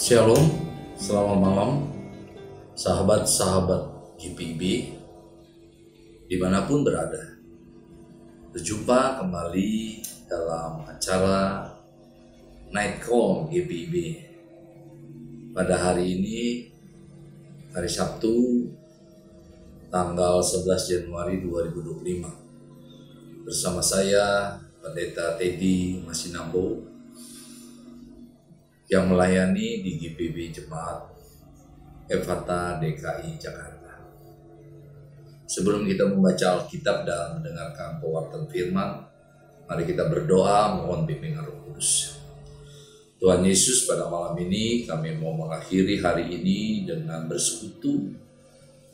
Shalom, selamat malam sahabat-sahabat GPIB dimanapun berada. Berjumpa kembali dalam acara Night Call GPIB pada hari ini, hari Sabtu tanggal 11 Januari 2025. Bersama saya Pendeta Teddy Masinambo yang melayani di GPIB Jemaat Efata DKI Jakarta. Sebelum kita membaca Alkitab dan mendengarkan pewartaan firman, mari kita berdoa mohon bimbingan Roh Kudus. Tuhan Yesus, pada malam ini kami mau mengakhiri hari ini dengan bersekutu,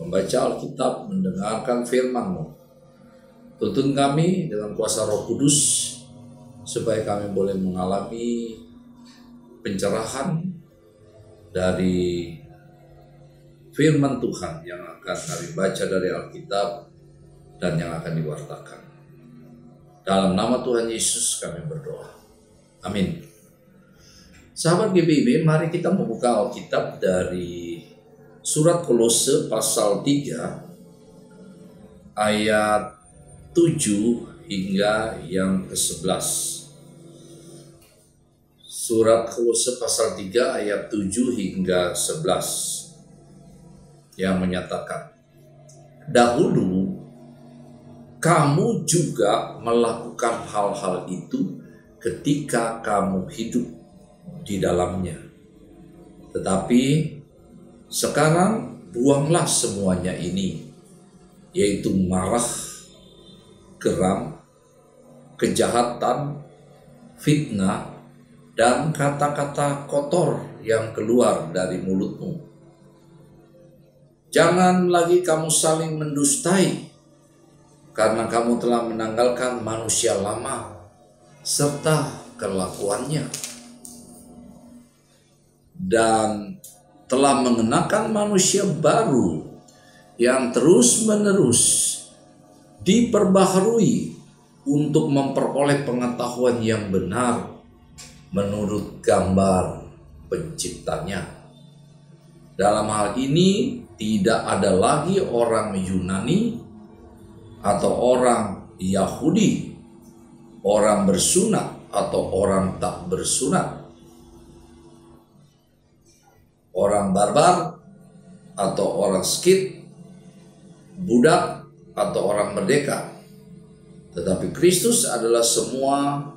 membaca Alkitab, mendengarkan firman-Mu. Tuntun kami dengan kuasa Roh Kudus supaya kami boleh mengalami pencerahan dari firman Tuhan yang akan kami baca dari Alkitab dan yang akan diwartakan. Dalam nama Tuhan Yesus kami berdoa. Amin. Sahabat GPIB, mari kita membuka Alkitab dari surat Kolose pasal 3 ayat 7 hingga yang ke-11. Surat Kolose pasal 3 ayat 7 hingga 11 yang menyatakan, dahulu kamu juga melakukan hal-hal itu ketika kamu hidup di dalamnya. Tetapi sekarang buanglah semuanya ini, yaitu marah, geram, kejahatan, fitnah, dan kata-kata kotor yang keluar dari mulutmu. Jangan lagi kamu saling mendustai, karena kamu telah menanggalkan manusia lama serta kelakuannya, dan telah mengenakan manusia baru yang terus-menerus diperbaharui untuk memperoleh pengetahuan yang benar menurut gambar penciptanya. Dalam hal ini tidak ada lagi orang Yunani atau orang Yahudi, orang bersunat atau orang tak bersunat, orang barbar atau orang skit, budak atau orang merdeka. Tetapi Kristus adalah semua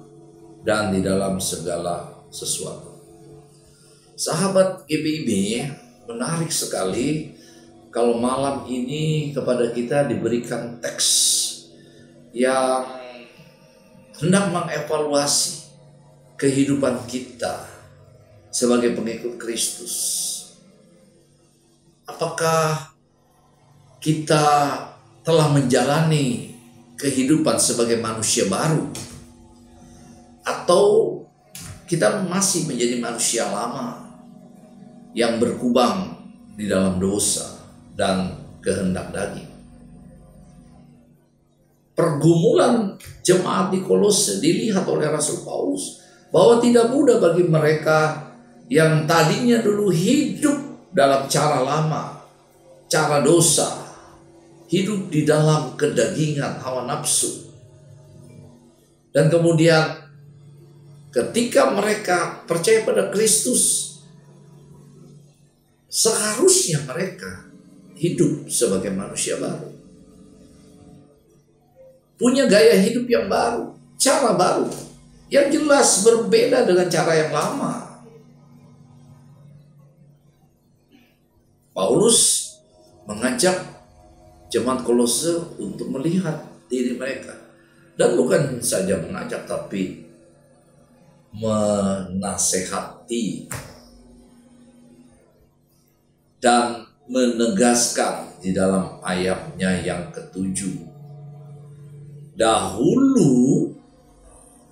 dan di dalam segala sesuatu. Sahabat GPIB, menarik sekali kalau malam ini kepada kita diberikan teks yang hendak mengevaluasi kehidupan kita sebagai pengikut Kristus. Apakah kita telah menjalani kehidupan sebagai manusia baru, atau kita masih menjadi manusia lama yang berkubang di dalam dosa dan kehendak daging? Pergumulan jemaat di Kolose dilihat oleh Rasul Paulus bahwa tidak mudah bagi mereka yang tadinya dulu hidup dalam cara lama, cara dosa, hidup di dalam kedagingan, hawa nafsu, dan kemudian ketika mereka percaya pada Kristus, seharusnya mereka hidup sebagai manusia baru, punya gaya hidup yang baru, cara baru, yang jelas berbeda dengan cara yang lama. Paulus mengajak jemaat Kolose untuk melihat diri mereka, dan bukan saja mengajak, tapi menasehati dan menegaskan di dalam ayatnya yang ke-7. Dahulu,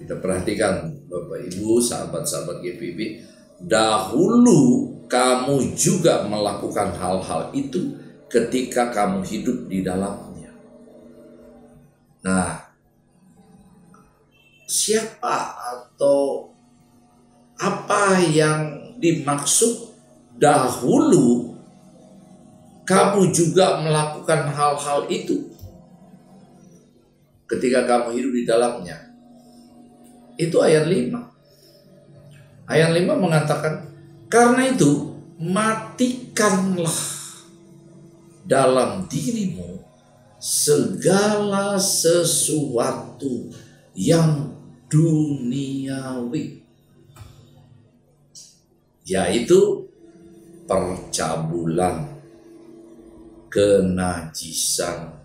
kita perhatikan Bapak Ibu, sahabat-sahabat GPIB, dahulu kamu juga melakukan hal-hal itu ketika kamu hidup di dalamnya. Nah, siapa atau apa yang dimaksud dahulu kamu juga melakukan hal-hal itu ketika kamu hidup di dalamnya. Itu ayat 5. Ayat 5 mengatakan, karena itu matikanlah dalam dirimu segala sesuatu yang duniawi, yaitu percabulan, kenajisan,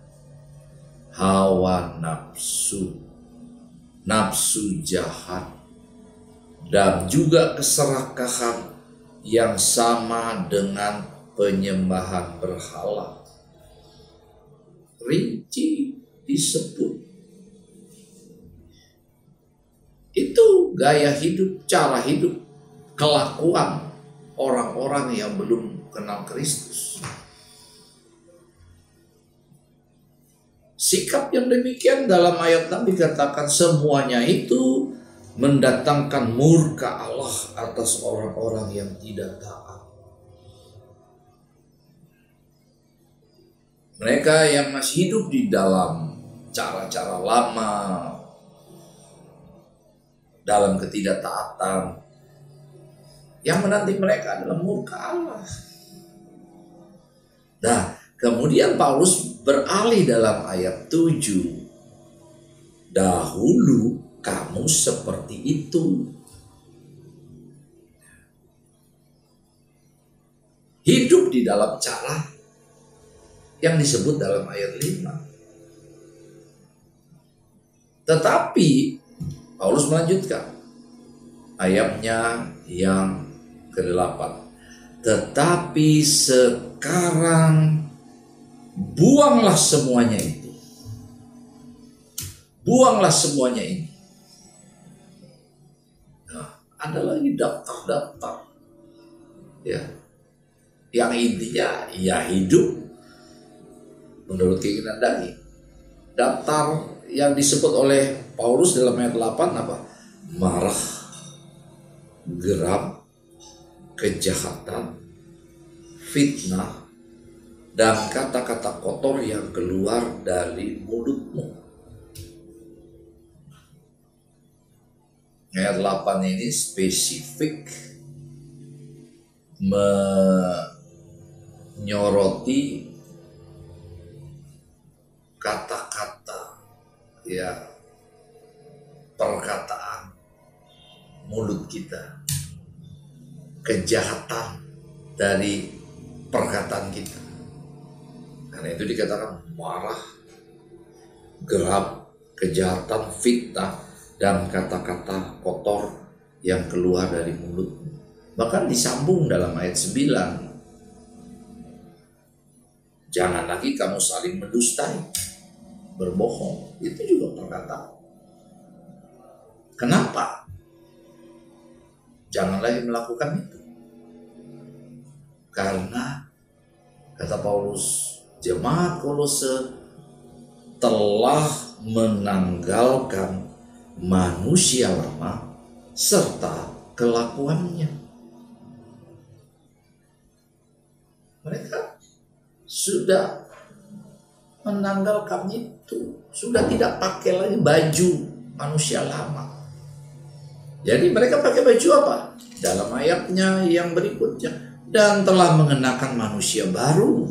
hawa nafsu, nafsu jahat, dan juga keserakahan yang sama dengan penyembahan berhala. Rinci disebut. Itu gaya hidup, cara hidup, kelakuan orang-orang yang belum kenal Kristus. Sikap yang demikian dalam ayat 6 dikatakan semuanya itu mendatangkan murka Allah atas orang-orang yang tidak taat. Mereka yang masih hidup di dalam cara-cara lama, dalam ketidaktaatan, yang menanti mereka adalah murka Allah. Nah, kemudian Paulus beralih dalam ayat 7. Dahulu kamu seperti itu. Hidup di dalam cara yang disebut dalam ayat 5. Tetapi Paulus melanjutkan ayatnya yang ke-8. Tetapi sekarang buanglah semuanya itu. Buanglah semuanya ini. Nah, ada lagi daftar-daftar. Ya. Yang intinya ya hidup menurut keinginan daging. Daftar yang disebut oleh Paulus dalam ayat 8 apa? Marah, geram, kejahatan, fitnah, dan kata-kata kotor yang keluar dari mulutmu. Ayat 8 ini spesifik menyoroti kata-kata, ya, perkataan mulut kita, kejahatan dari perkataan kita. Karena itu dikatakan marah, geram, kejahatan, fitnah, dan kata-kata kotor yang keluar dari mulutmu. Bahkan disambung dalam ayat 9. Jangan lagi kamu saling mendustai, berbohong. Itu juga perkataan. Kenapa? Jangan lagi melakukan itu. Karena kata Paulus, jemaat Kolose telah menanggalkan manusia lama serta kelakuannya. Mereka sudah menanggalkan itu, sudah tidak pakai lagi baju manusia lama. Jadi mereka pakai baju apa? Dalam ayatnya yang berikutnya, dan telah mengenakan manusia baru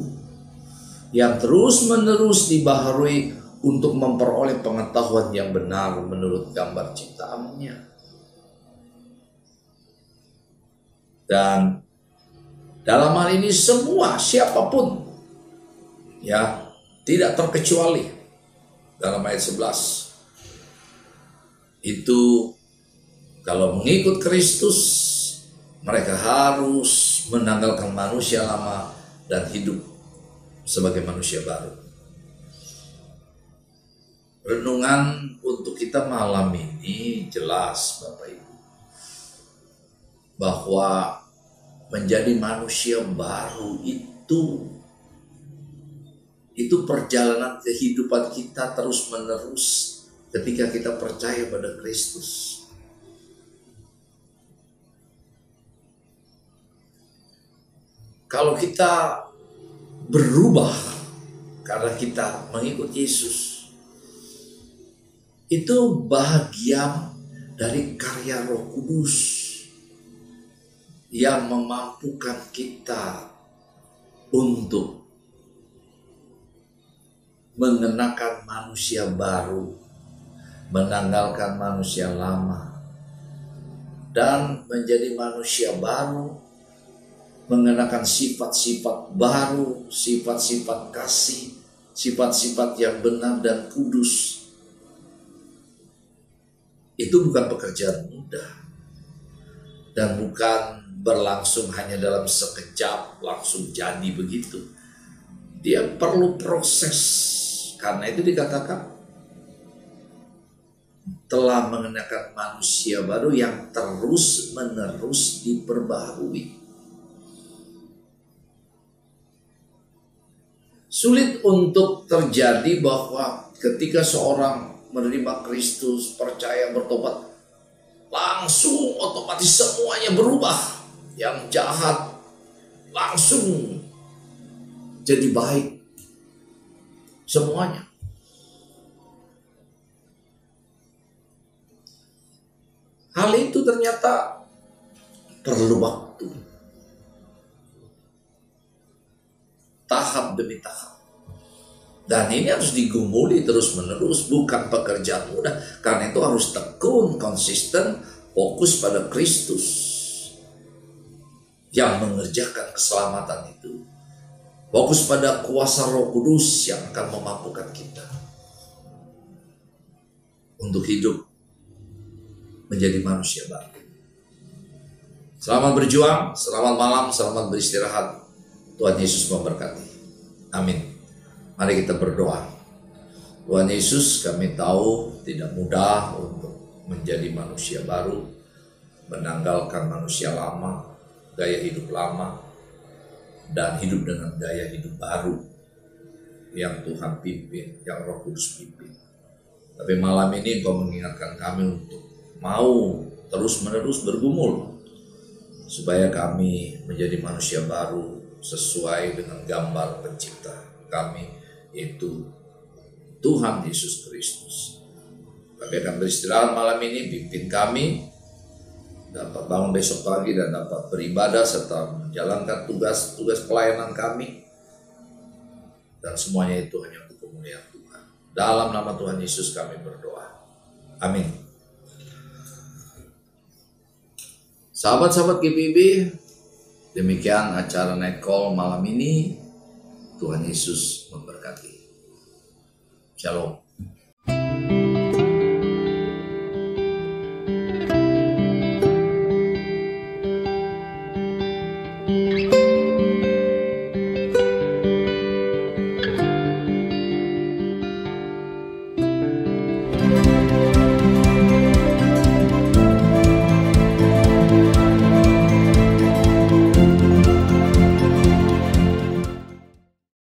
yang terus-menerus dibaharui untuk memperoleh pengetahuan yang benar menurut gambar ciptaannya. Dan dalam hal ini semua, siapapun, ya, tidak terkecuali. Dalam ayat 11 itu, kalau mengikut Kristus, mereka harus menanggalkan manusia lama dan hidup sebagai manusia baru. Renungan untuk kita malam ini jelas, Bapak Ibu, bahwa menjadi manusia baru itu perjalanan kehidupan kita terus menerus ketika kita percaya pada Kristus. Kalau kita berubah karena kita mengikut Yesus, itu bahagian dari karya Roh Kudus yang memampukan kita untuk mengenakan manusia baru, menanggalkan manusia lama, dan menjadi manusia baru, mengenakan sifat-sifat baru, sifat-sifat kasih, sifat-sifat yang benar dan kudus. Itu bukan pekerjaan mudah dan bukan berlangsung hanya dalam sekejap langsung jadi begitu. Dia perlu proses. Karena itu dikatakan telah mengenakan manusia baru yang terus menerus diperbaharui. Sulit untuk terjadi bahwa ketika seorang menerima Kristus, percaya, bertobat, langsung otomatis semuanya berubah. Yang jahat langsung jadi baik. Semuanya. Hal itu ternyata perlu waktu. Tahap demi tahap. Dan ini harus digumuli terus menerus, bukan pekerjaan mudah. Karena itu harus tekun, konsisten, fokus pada Kristus yang mengerjakan keselamatan itu. Fokus pada kuasa Roh Kudus yang akan memampukan kita untuk hidup menjadi manusia baru. Selamat berjuang, selamat malam, selamat beristirahat. Tuhan Yesus memberkati. Amin. Mari kita berdoa. Tuhan Yesus, kami tahu tidak mudah untuk menjadi manusia baru, menanggalkan manusia lama, gaya hidup lama, dan hidup dengan gaya hidup baru yang Tuhan pimpin, yang Roh Kudus pimpin. Tapi malam ini Engkau mengingatkan kami untuk mau terus-menerus bergumul supaya kami menjadi manusia baru sesuai dengan gambar pencipta kami, yaitu Tuhan Yesus Kristus. Kami akan beristirahat malam ini, pimpin kami dapat bangun besok pagi dan dapat beribadah serta menjalankan tugas-tugas pelayanan kami, dan semuanya itu hanya untuk kemuliaan Tuhan. Dalam nama Tuhan Yesus kami berdoa. Amin. Sahabat-sahabat GPIB, demikian acara Night Call malam ini. Tuhan Yesus memberkati. Shalom.